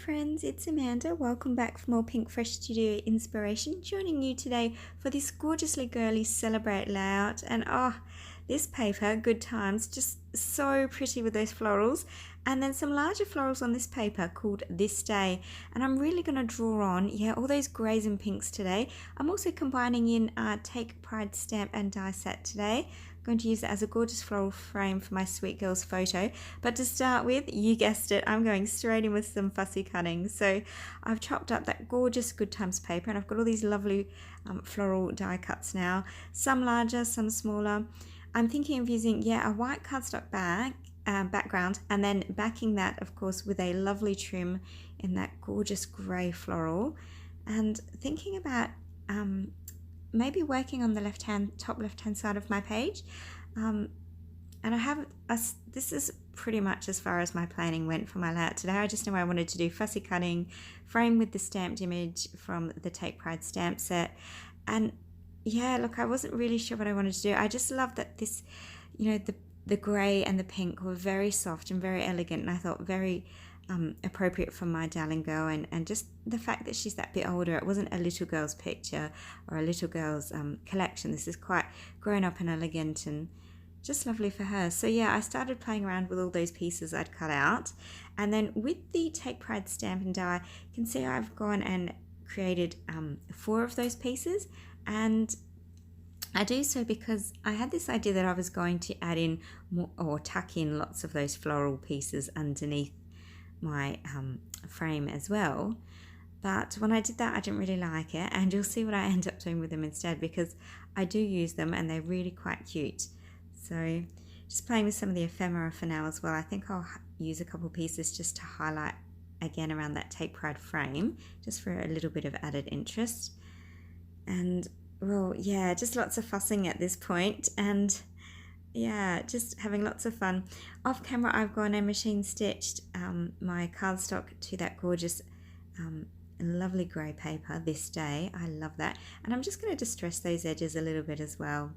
friends, it's Amanda. Welcome back for more Pink Fresh Studio inspiration. Joining you today for this gorgeously girly Celebrate layout. And this paper, Good Times, just so pretty with those florals. And then some larger florals on this paper called This Day. And I'm really going to draw on, all those greys and pinks today. I'm also combining in Take Pride stamp and die set today. Going to use it as a gorgeous floral frame for my Sweet Girls photo. But to start with, you guessed it, I'm going straight in with some fussy cutting. So I've chopped up that gorgeous Good Times paper and I've got all these lovely floral die cuts now. Some larger, some smaller. I'm thinking of using, a white cardstock background and then backing that, of course, with a lovely trim in that gorgeous grey floral. And thinking about maybe working on the top left hand side of my page, and I have this is pretty much as far as my planning went for my layout today. I just knew I wanted to do fussy cutting, frame with the stamped image from the Take Pride stamp set, and look, I wasn't really sure what I wanted to do. I just love that this, the grey and the pink were very soft and very elegant, and I thought very appropriate for my darling girl, and just the fact that she's that bit older. It wasn't a little girl's picture or a little girl's collection. This is quite grown up and elegant and just lovely for her. So I started playing around with all those pieces I'd cut out, and then with the Take Pride stamp and die, you can see I've gone and created 4 of those pieces. And I do so because I had this idea that I was going to add in more, or tuck in lots of those floral pieces underneath my frame as well. But when I did that, I didn't really like it, and you'll see what I end up doing with them instead, because I do use them and they're really quite cute. So just playing with some of the ephemera for now as well. I think I'll use a couple pieces just to highlight again around that Take Pride frame, just for a little bit of added interest. And just lots of fussing at this point, and just having lots of fun. Off camera, I've gone and machine stitched my cardstock to that gorgeous lovely grey paper This Day. I love that. And I'm just going to distress those edges a little bit as well.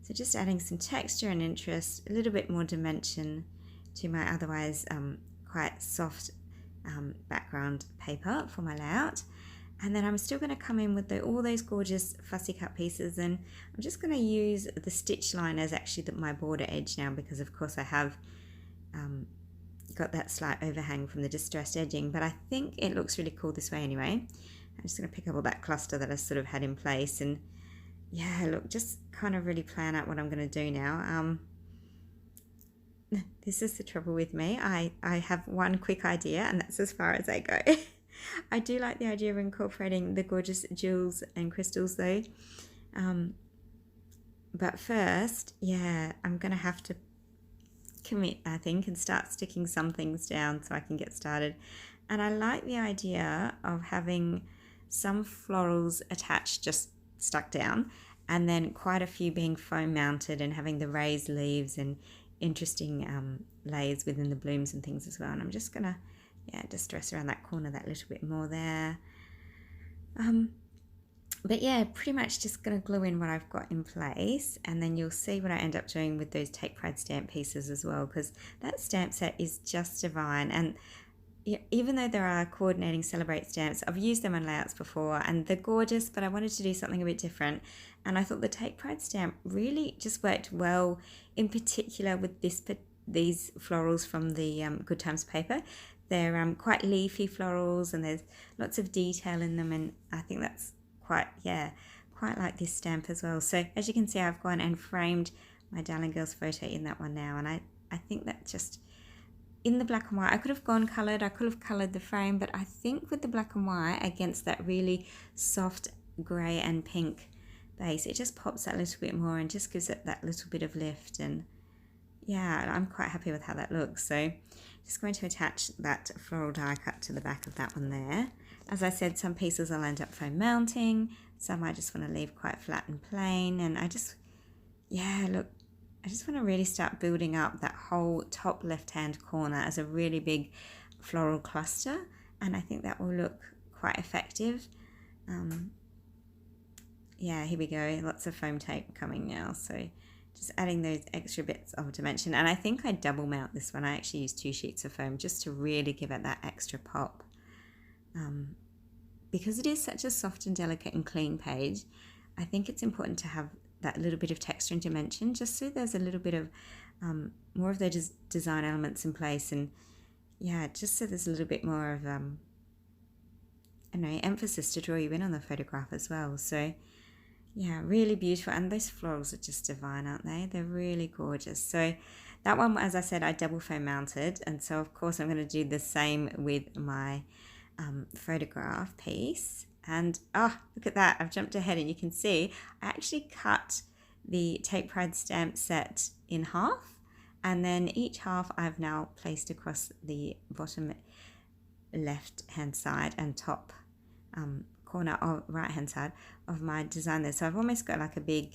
So just adding some texture and interest, a little bit more dimension to my otherwise quite soft background paper for my layout. And then I'm still going to come in with all those gorgeous fussy cut pieces, and I'm just going to use the stitch line as actually my border edge now, because of course I have got that slight overhang from the distressed edging, but I think it looks really cool this way anyway. I'm just going to pick up all that cluster that I sort of had in place, and look, just kind of really plan out what I'm going to do now. This is the trouble with me. I have one quick idea and that's as far as I go. I do like the idea of incorporating the gorgeous jewels and crystals though. But first, I'm going to have to commit, I think, and start sticking some things down so I can get started. And I like the idea of having some florals attached, just stuck down, and then quite a few being foam mounted and having the raised leaves and interesting layers within the blooms and things as well. And I'm just going to distress around that corner that little bit more there. But pretty much just going to glue in what I've got in place, and then you'll see what I end up doing with those Take Pride stamp pieces as well, because that stamp set is just divine. And even though there are coordinating Celebrate stamps, I've used them on layouts before and they're gorgeous, but I wanted to do something a bit different, and I thought the Take Pride stamp really just worked well, in particular with these florals from the Good Times paper. They're quite leafy florals and there's lots of detail in them, and I think that's quite like this stamp as well. So as you can see, I've gone and framed my darling girl's photo in that one now, and I think that just in the black and white, I could have gone coloured, I could have coloured the frame, but I think with the black and white against that really soft grey and pink base, it just pops that little bit more and just gives it that little bit of lift. And I'm quite happy with how that looks. So just going to attach that floral die cut to the back of that one there. As I said, some pieces I'll end up foam mounting, some I just want to leave quite flat and plain, and I just want to really start building up that whole top left-hand corner as a really big floral cluster, and I think that will look quite effective. Here we go, lots of foam tape coming now, so just adding those extra bits of dimension. And I think I double mount this one. I actually used 2 sheets of foam just to really give it that extra pop. because it is such a soft and delicate and clean page, I think it's important to have that little bit of texture and dimension, just so there's a little bit of more of those design elements in place, and yeah, just so there's a little bit more of emphasis to draw you in on the photograph as well. So yeah, really beautiful, and those florals are just divine, aren't they? They're really gorgeous. So that one, as I said, I double foam mounted, and so of course I'm going to do the same with my photograph piece. And look at that, I've jumped ahead, and you can see I actually cut the Take Pride stamp set in half, and then each half I've now placed across the bottom left hand side and top corner of right hand side of my design there. So I've almost got like a big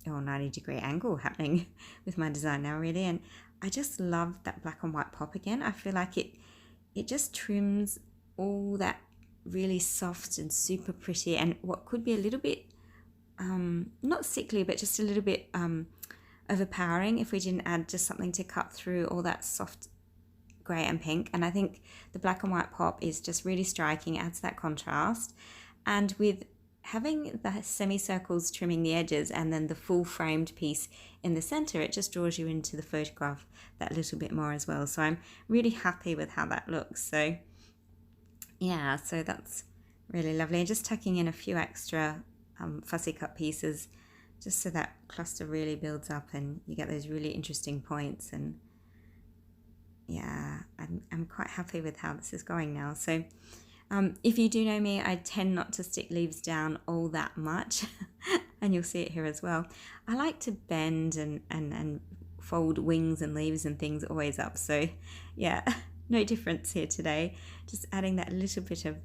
90-degree angle happening with my design now, really. And I just love that black and white pop again. I feel like it just trims all that really soft and super pretty, and what could be a little bit not sickly, but just a little bit overpowering if we didn't add just something to cut through all that soft grey and pink. And I think the black and white pop is just really striking, adds that contrast. And with having the semicircles trimming the edges and then the full framed piece in the center, it just draws you into the photograph that little bit more as well. So I'm really happy with how that looks. So yeah, so that's really lovely. And just tucking in a few extra fussy cut pieces just so that cluster really builds up and you get those really interesting points. And yeah, I'm quite happy with how this is going now. So if you do know me, I tend not to stick leaves down all that much and you'll see it here as well. I like to bend and fold wings and leaves and things always up. So yeah, no difference here today, just adding that little bit of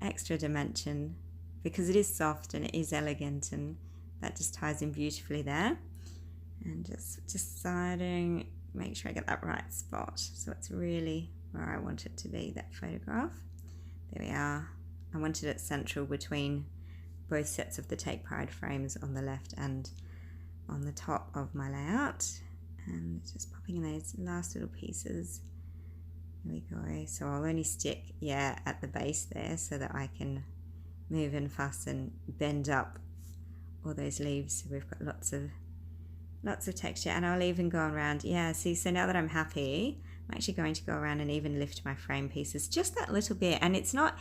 extra dimension because it is soft and it is elegant, and that just ties in beautifully there. And just deciding, make sure I get that right spot so it's really where I want it to be, that photograph. There we are. I wanted it central between both sets of the Take Pride frames on the left and on the top of my layout, and just popping in those last little pieces. There we go. So I'll only stick at the base there so that I can move and fuss and bend up all those leaves so we've got lots of texture. And I'll even go around, see, so now that I'm happy, I'm actually going to go around and even lift my frame pieces just that little bit. And it's not,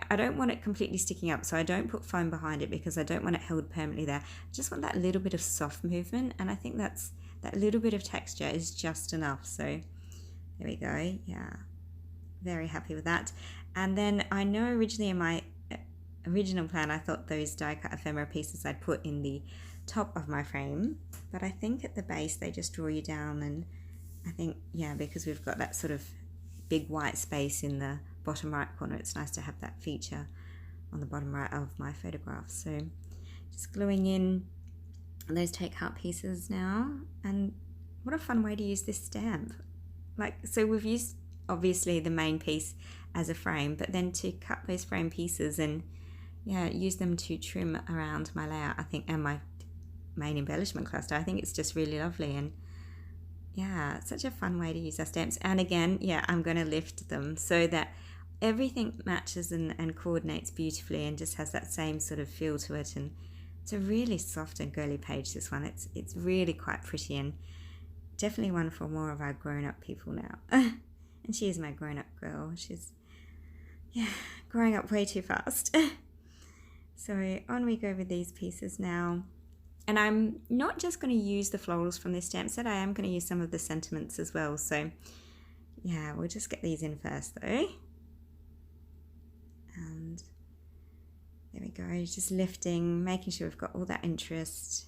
I don't want it completely sticking up, so I don't put foam behind it because I don't want it held permanently there. I just want that little bit of soft movement, and I think that little bit of texture is just enough. So there we go. Yeah, very happy with that. And then I know originally in my original plan I thought those die cut ephemera pieces I'd put in the top of my frame, but I think at the base they just draw you down. And I think because we've got that sort of big white space in the bottom right corner, it's nice to have that feature on the bottom right of my photograph. So just gluing in those take heart pieces now. And what a fun way to use this stamp. So we've used obviously the main piece as a frame, but then to cut those frame pieces and use them to trim around my layout, I think, and my main embellishment cluster, I think it's just really lovely. And such a fun way to use our stamps. And again, I'm going to lift them so that everything matches and coordinates beautifully and just has that same sort of feel to it. And it's a really soft and girly page, this one. It's really quite pretty, and definitely one for more of our grown-up people now. And she is my grown-up girl. She's growing up way too fast. So on we go with these pieces now. And I'm not just going to use the florals from this stamp set, I am going to use some of the sentiments as well. So we'll just get these in first though. And there we go, just lifting, making sure we've got all that interest.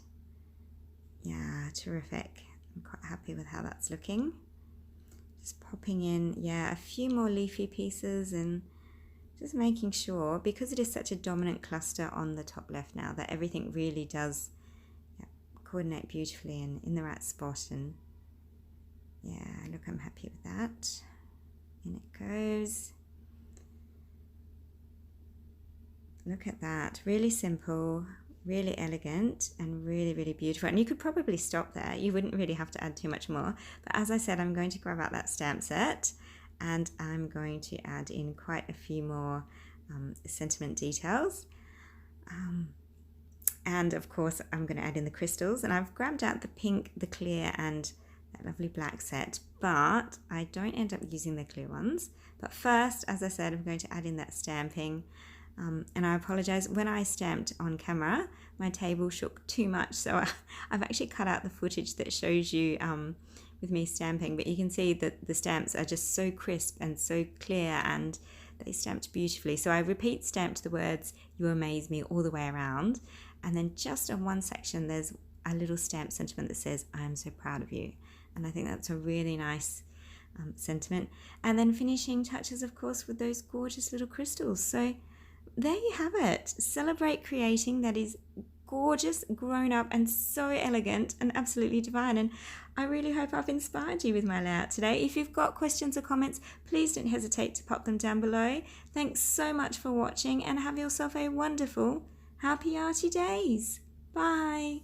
Terrific. I'm quite happy with how that's looking. Just popping in, a few more leafy pieces, and just making sure, because it is such a dominant cluster on the top left now, that everything really does coordinate beautifully and in the right spot. And look, I'm happy with that. In it goes. Look at that, really simple, really elegant, and really, really beautiful. And you could probably stop there, you wouldn't really have to add too much more, but as I said, I'm going to grab out that stamp set and I'm going to add in quite a few more sentiment details. And of course I'm going to add in the crystals, and I've grabbed out the pink, the clear and that lovely black set, but I don't end up using the clear ones. But first, as I said, I'm going to add in that stamping. And I apologize, when I stamped on camera my table shook too much, so I've actually cut out the footage that shows you with me stamping, but you can see that the stamps are just so crisp and so clear, and they stamped beautifully. So I repeat stamped the words "You amaze me" all the way around, and then just on one section there's a little stamp sentiment that says "I am so proud of you," and I think that's a really nice sentiment. And then finishing touches, of course, with those gorgeous little crystals. So there you have it. Celebrate creating. That is gorgeous, grown up, and so elegant and absolutely divine. And I really hope I've inspired you with my layout today. If you've got questions or comments, please don't hesitate to pop them down below. Thanks so much for watching, and have yourself a wonderful, happy arty days. Bye.